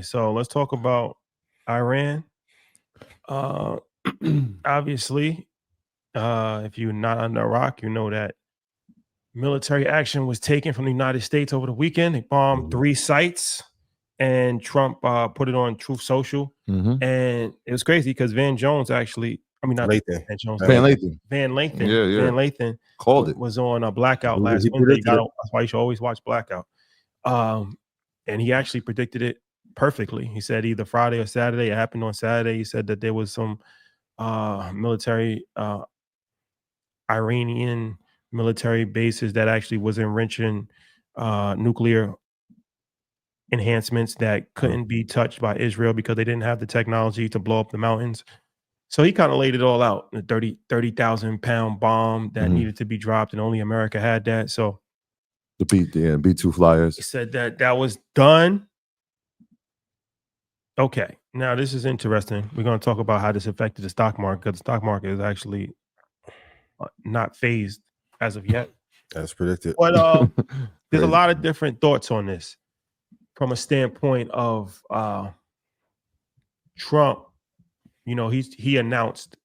So let's talk about Iran. Uh, obviously, if you're not under Iraq, you know that military action was taken from the United States over the weekend. They bombed Mhm. 3 sites, and Trump put it on Truth Social. Mhm. And it was crazy because Van Jones actually, I mean, not Lathan. Van Jones, Van Lathan. Van Lathan. Yeah, yeah. Van Lathan Called it. was on a Blackout He last Wednesday. predicted it. That's why you should always watch Blackout. And he actually predicted it perfectly. He said either Friday or Saturday. It happened on Saturday. He said that there was some military Iranian military bases that actually was enriching nuclear enhancements that couldn't be touched by Israel because they didn't have the technology to blow up the mountains. So he kind of laid it all out. The 30,000 pound bomb that needed to be dropped, and only America had that. So The B2 flyers. he said that was done. Okay, now this is interesting. We're going to talk about how this affected the stock market, because the stock market is actually not phased as of yet. As predicted. But there's a Crazy. lot of different thoughts on this from a standpoint of Trump. You know, he announced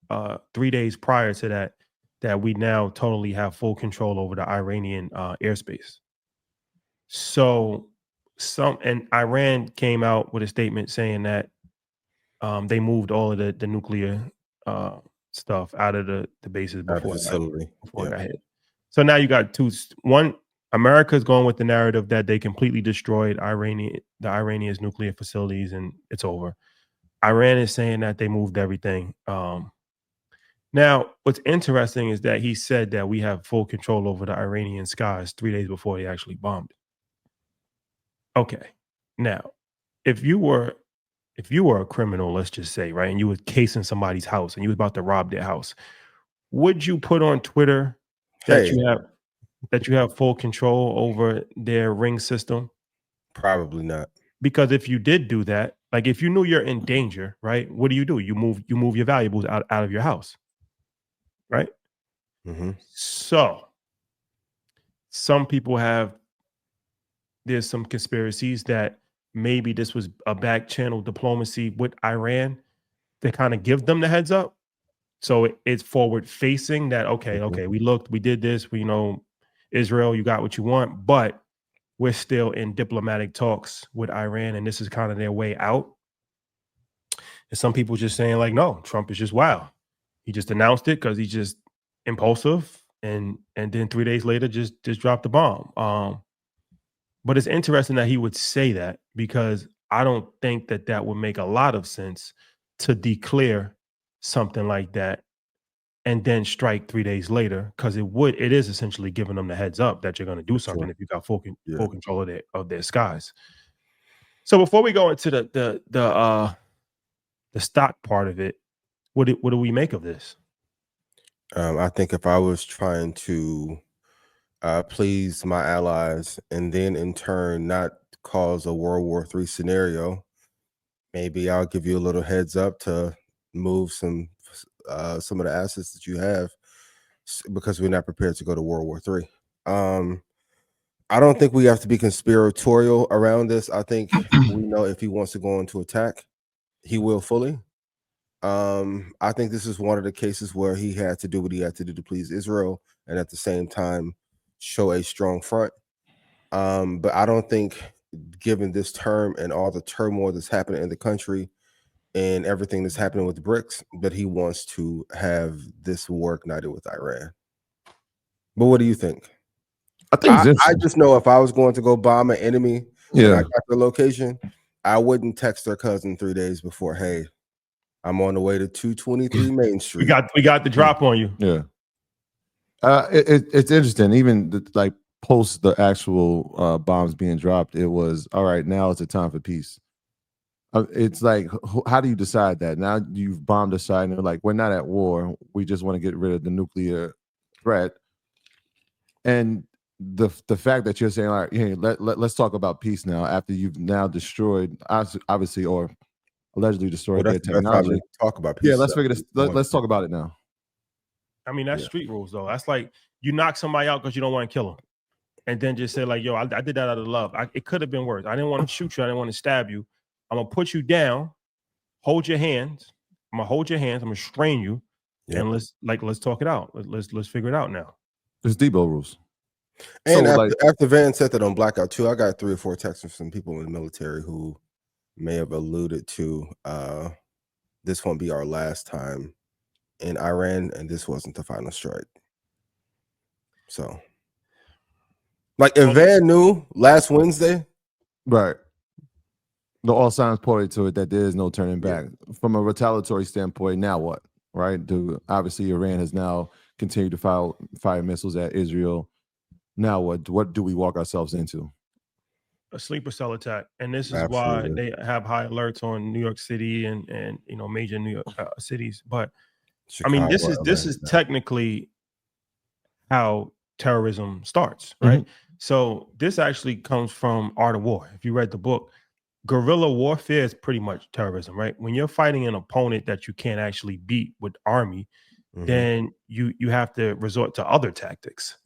3 days prior to that we now totally have full control over the Iranian airspace. So and Iran came out with a statement saying that they moved all of the nuclear stuff out of the bases before facility. it got hit. So now you got one. America's going with the narrative that they completely destroyed the Iranian's nuclear facilities and it's over. Iran is saying that they moved everything. Now, what's interesting is that he said that we have full control over the Iranian skies 3 days before they actually bombed it. Okay. Now, if you were a criminal, let's just say, right, and you were casing somebody's house and you was about to rob their house, would you put on Twitter that you have full control over their ring system? Probably not. Because if you did do that, like if you knew you're in danger, right, what do? You move your valuables out of your house, right? Mm-hmm. So some people there's some conspiracies that maybe this was a back channel diplomacy with Iran to kind of give them the heads up. So it's forward facing that, okay, we looked, we did this, Israel, you got what you want, but we're still in diplomatic talks with Iran, and this is kind of their way out. And some people just saying like, no, Trump is just wild. He just announced it because he's just impulsive, and then 3 days later just dropped the bomb. But it's interesting that he would say that, because I don't think that would make a lot of sense to declare something like that and then strike 3 days later, because it is essentially giving them the heads up that you're going to do something if you got full control of their skies. So before we go into the stock part of it, what do we make of this? I think if I was trying to please my allies and then in turn not cause a World War III scenario, maybe I'll give you a little heads up to move some of the assets that you have, because we're not prepared to go to World War III. I don't think we have to be conspiratorial around this. I think we know if he wants to go into attack, he will fully. I think this is one of the cases where he had to do what he had to do to please Israel and at the same time show a strong front. But I don't think, given this term and all the turmoil that's happening in the country and everything that's happening with BRICS, that he wants to have this war ignited with Iran. But what do you think? I just know if I was going to go bomb an enemy and I got the location, I wouldn't text their cousin 3 days before, hey, I'm on the way to 223 Main Street. We got the drop on you. Yeah. It's interesting. Even like post the actual bombs being dropped, it was all right. Now it's a time for peace. It's like, how do you decide that? Now you've bombed a site, and they're like, we're not at war. We just want to get rid of the nuclear threat. And the fact that you're saying, all right, hey, let's talk about peace now, after you've now destroyed, obviously, or allegedly destroyed their technology. Talk about peace. Yeah, let's figure this. Let's talk about it now. I mean, that's street rules, though. That's like you knock somebody out because you don't want to kill them, and then just say like, "Yo, I did that out of love. It could have been worse. I didn't want to shoot you. I didn't want to stab you, I'm gonna put you down, hold your hands. I'm gonna hold your hands. I'm gonna strain you, Yep. and let's talk it out. Let's figure it out now. It's Debo rules. And So, after Van said that on Blackout 2, I got 3 or 4 texts from some people in the military who may have alluded to this won't be our last time in Iran, and this wasn't the final strike. So, like, if Van knew last Wednesday, right. All signs pointed to it that there is no turning back. From a retaliatory standpoint, now what? Right? Obviously, Iran has now continued to fire missiles at Israel. Now what? What do we walk ourselves into? A sleeper cell attack, and this is Absolutely. why they have high alerts on New York City and major New York cities. But Chicago, I mean, this is Atlanta. technically how terrorism starts, right? So this actually comes from Art of War. If you read the book, guerrilla warfare is pretty much terrorism, right? When you're fighting an opponent that you can't actually beat with army, then you have to resort to other tactics.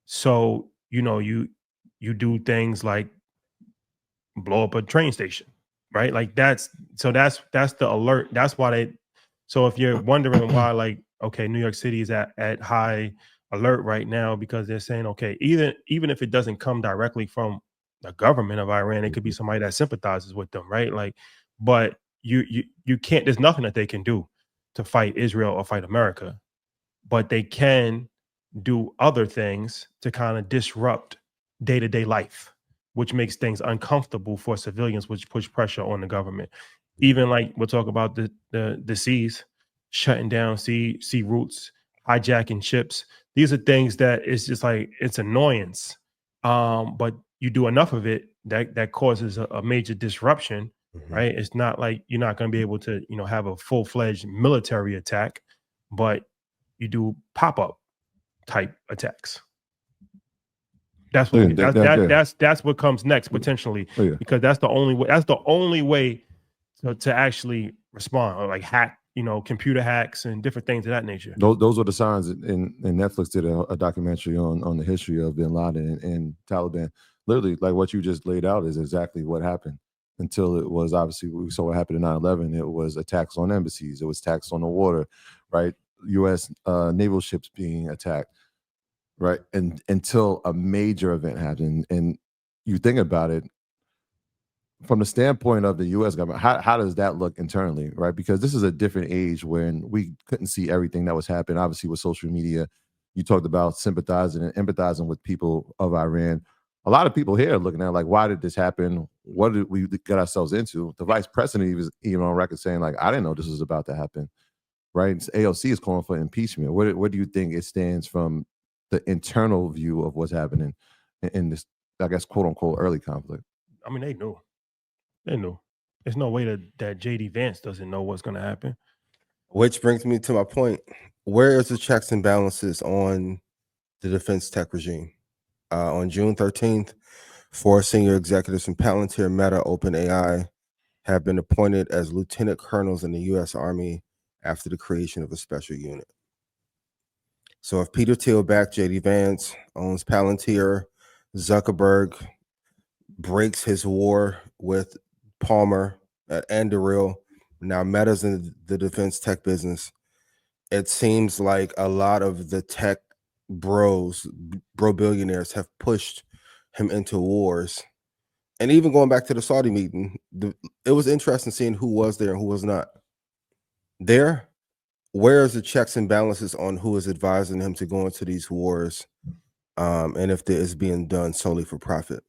So you do things like blow up a train station, right? Like that's the alert. That's why they. So if you're wondering why, like, okay, New York City is at high alert right now because they're saying, okay, even if it doesn't come directly from the government of Iran, it could be somebody that sympathizes with them, right? Like, but you can't. There's nothing that they can do to fight Israel or fight America, but they can do other things to kind of disrupt day-to-day life, which makes things uncomfortable for civilians, which push pressure on the government. Even like we'll talk about the seas, shutting down sea routes, hijacking ships. These are things that it's just like it's annoyance. But you do enough of it that causes a major disruption, right? It's not like you're not going to be able to, have a full-fledged military attack, but you do pop-up type attacks. That's what that's what comes next potentially, because that's the only way to actually respond, or like hack, computer hacks and different things of that nature. Those were the signs, and Netflix did a documentary on the history of Bin Laden and Taliban. Literally, like what you just laid out is exactly what happened until it was obviously we saw what happened in 9/11. It was attacks on embassies. It was attacks on the water, right? U.S. Naval ships being attacked. Right. And until a major event happened. And you think about it from the standpoint of the US government, how does that look internally? Right. Because this is a different age when we couldn't see everything that was happening. Obviously, with social media, you talked about sympathizing and empathizing with people of Iran. A lot of people here are looking at like, why did this happen? What did we get ourselves into? The vice president was even on record saying, like, I didn't know this was about to happen. Right. AOC is calling for impeachment. What do you think it stands from the internal view of what's happening in this, I guess, quote unquote, early conflict? I mean, they knew. There's no way that JD Vance doesn't know what's going to happen. Which brings me to my point. Where is the checks and balances on the defense tech regime? On June 13th, 4 senior executives from Palantir, Meta, OpenAI have been appointed as lieutenant colonels in the U.S. Army after the creation of a special unit. So if Peter Thiel-backed JD Vance owns Palantir, Zuckerberg breaks his war with Palmer at Anduril, now Meta's in the defense tech business, it seems like a lot of the tech bro billionaires have pushed him into wars. And even going back to the Saudi meeting, it was interesting seeing who was there and who was not there. Where is the checks and balances on who is advising him to go into these wars, and if it is being done solely for profit?